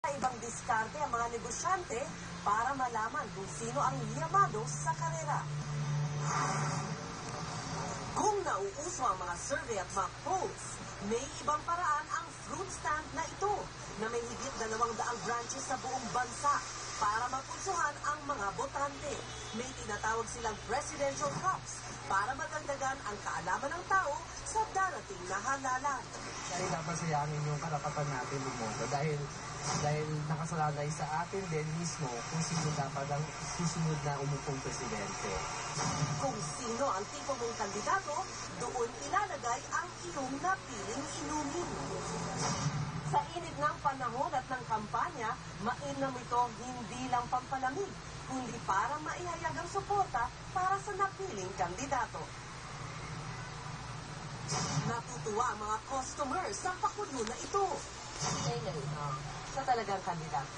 Ibang diskarte ang mga negosyante para malaman kung sino ang yamado sa karera. Kung nauuso ang mga survey at mock polls, may ibang paraan ang fruit stand na ito na may higit 200 branches sa buong bansa para mapulsuhan ang mga botante. May tinatawag silang presidential cups para madagdagan ang kaalaman ng tao sa darating na halalan. Dahil dapat sayangin yung karapatan natin bumoto dahil nakasalalay sa atin din mismo kung sino dapat ang susunod na umupong presidente. Kung sino ang tipo mong kandidato, doon ilalagay ang iyong napiling inumin. Sa init ng panahon at ng kampanya, mainam ito hindi lang pampalamig, kundi para maihayag ang suporta para sa napiling kandidato. Natutuwa ang mga customers sa pakulo na ito. Sa talagang kandidato.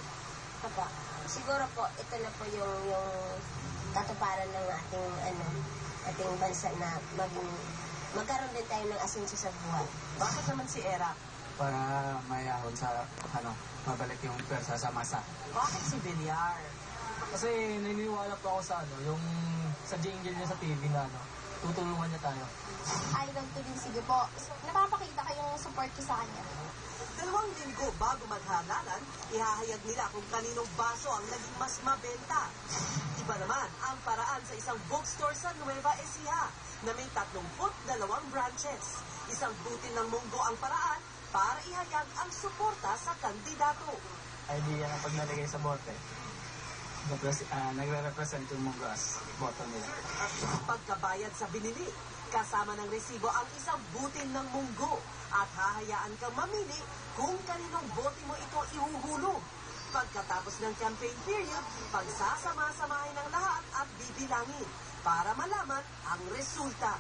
Siguro po, ito na po yung katuparan ng ating bansa na magkaroon din tayo ng asenso sa buhay. Bakit naman si Era? Para mayahon sa mabalik yung pwersa sa masa. Bakit si Villar? Kasi naniniwala po ako sa sa jingle niya sa TV na tutulungan niya tayo. Idol ko din, sige po. Napapakita kayong support ko sa kanya. 2 linggo bago maghalalan, ihahayag nila kung kaninong baso ang naging mas mabenta. Iba naman ang paraan sa isang bookstore sa Nueva Ecija na may 32 branches. Isang butil ng munggo ang paraan para ihayag ang suporta sa kandidato. Idea na pag nalagay sa bote, nagre-represent yung munggo as boto nila. Pagkabayad sa binili, kasama ng resibo ang isang butil ng munggo at hahayaan kang mamili kung kaninong bote mo ito ihuhulog. Pagkatapos ng campaign period, pagsasama-samahin ng lahat at bibilangin para malaman ang resulta.